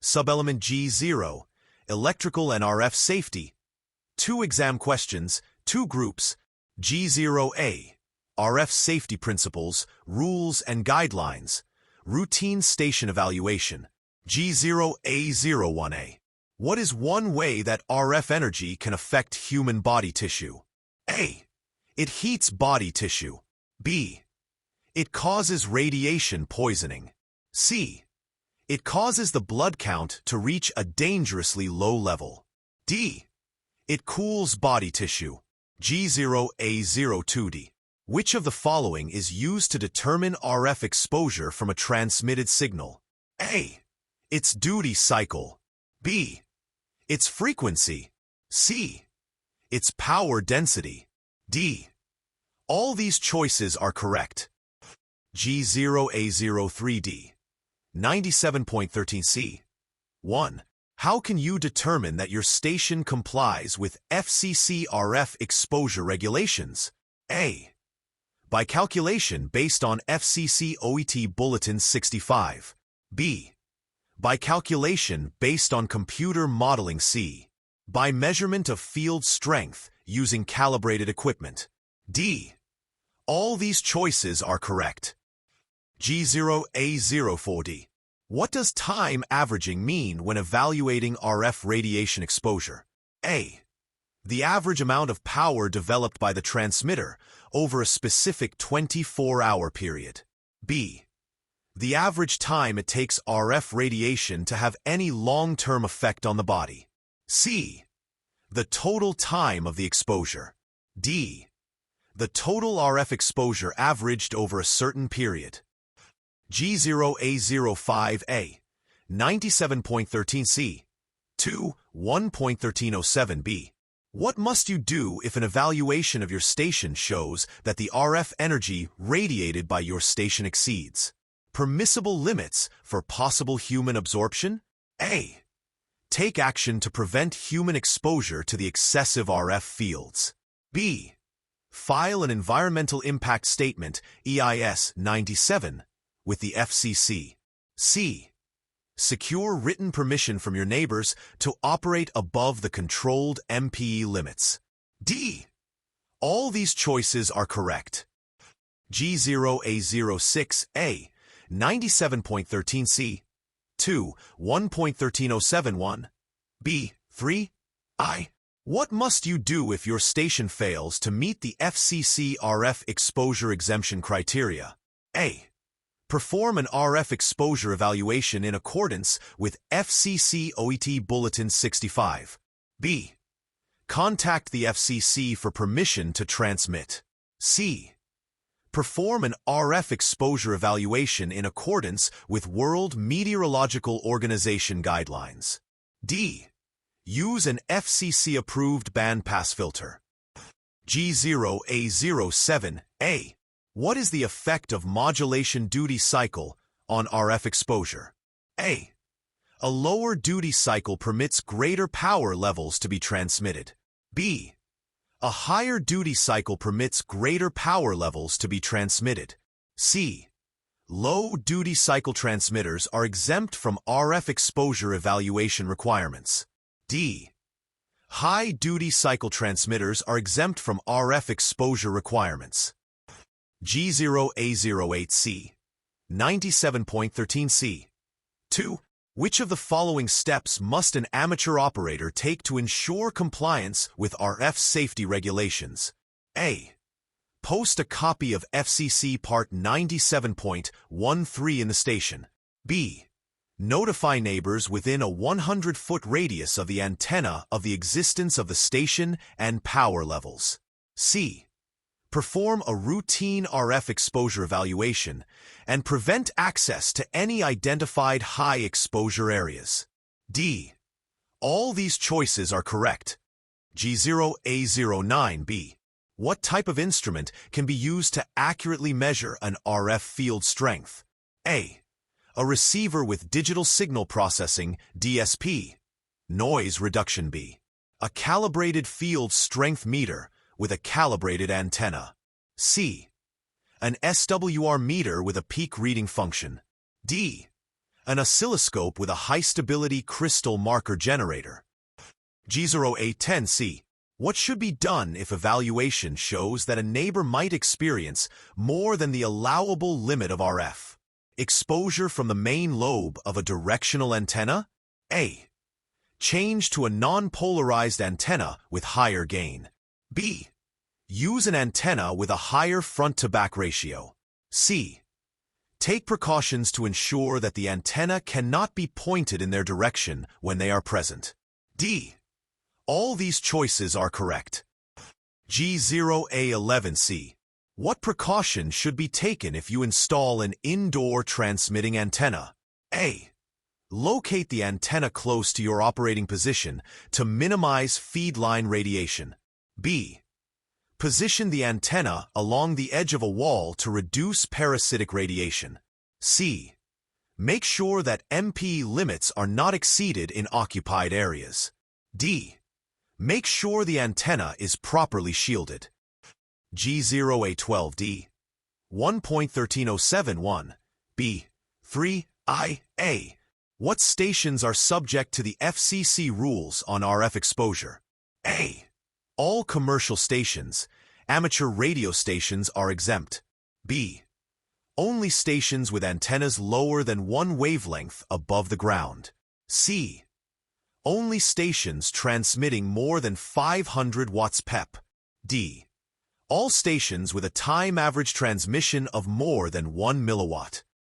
Subelement G0, Electrical and RF Safety. 2 exam questions, 2 groups. G0A, RF Safety Principles, Rules and Guidelines. Routine Station Evaluation. G0A01A. What is one way that RF energy can affect human body tissue? A. It heats body tissue. B. It causes radiation poisoning. C. It causes the blood count to reach a dangerously low level. D. It cools body tissue. G0A02D. Which of the following is used to determine RF exposure from a transmitted signal? A. Its duty cycle. B. Its frequency. C. Its power density. D. All these choices are correct. G0A03D. 97.13C. 1. How can you determine that your station complies with FCC RF exposure regulations? A. By calculation based on FCC OET Bulletin 65. B. By calculation based on computer modeling. C. By measurement of field strength using calibrated equipment. D. All these choices are correct. G0A04D. What does time averaging mean when evaluating RF radiation exposure? A. The average amount of power developed by the transmitter over a specific 24-hour period. B. The average time it takes RF radiation to have any long-term effect on the body. C. The total time of the exposure. D. The total RF exposure averaged over a certain period. G0A05A. 97.13C. 2. 1.1307B. What must you do if an evaluation of your station shows that the RF energy radiated by your station exceeds permissible limits for possible human absorption? A. Take action to prevent human exposure to the excessive RF fields. B. File an Environmental Impact Statement, EIS 97, with the FCC. C. Secure written permission from your neighbors to operate above the controlled MPE limits. D. All these choices are correct. G0A06A. 97.13C. 2. 1.13071. B. 3. I. What must you do if your station fails to meet the FCC RF exposure exemption criteria? A. Perform an RF exposure evaluation in accordance with FCC OET Bulletin 65. B. Contact the FCC for permission to transmit. C. Perform an RF exposure evaluation in accordance with World Meteorological Organization guidelines. D. Use an FCC-approved bandpass filter. G0A07A. What is the effect of modulation duty cycle on RF exposure? A. A lower duty cycle permits greater power levels to be transmitted. B. A higher duty cycle permits greater power levels to be transmitted. C. Low duty cycle transmitters are exempt from RF exposure evaluation requirements. D. High duty cycle transmitters are exempt from RF exposure requirements. G0A08C. 97.13C. 2. Which of the following steps must an amateur operator take to ensure compliance with RF safety regulations? A. Post a copy of FCC Part 97.13 in the station. B. Notify neighbors within a 100-foot radius of the antenna of the existence of the station and power levels. C. Perform a routine RF exposure evaluation and prevent access to any identified high-exposure areas. D. All these choices are correct. G0A09B. What type of instrument can be used to accurately measure an RF field strength? A. A receiver with digital signal processing, DSP. Noise reduction. B. A calibrated field strength meter with a calibrated antenna. C. An SWR meter with a peak reading function. D. An oscilloscope with a high-stability crystal marker generator. G0A 10C. What should be done if evaluation shows that a neighbor might experience more than the allowable limit of RF exposure from the main lobe of a directional antenna? A. Change to a non-polarized antenna with higher gain. B. Use an antenna with a higher front-to-back ratio. C. Take precautions to ensure that the antenna cannot be pointed in their direction when they are present. D. All these choices are correct. G0A 11C. What precautions should be taken if you install an indoor transmitting antenna? A. Locate the antenna close to your operating position to minimize feed line radiation. B. Position the antenna along the edge of a wall to reduce parasitic radiation. C. Make sure that MP limits are not exceeded in occupied areas. D. Make sure the antenna is properly shielded. G0A 12D. 1.13071. B. 3. I.A. What stations are subject to the FCC rules on RF exposure? A. All commercial stations. Amateur radio stations are exempt. B. Only stations with antennas lower than 1 wavelength above the ground. C. Only stations transmitting more than 500 watts PEP. D. All stations with a time average transmission of more than 1 milliwatt.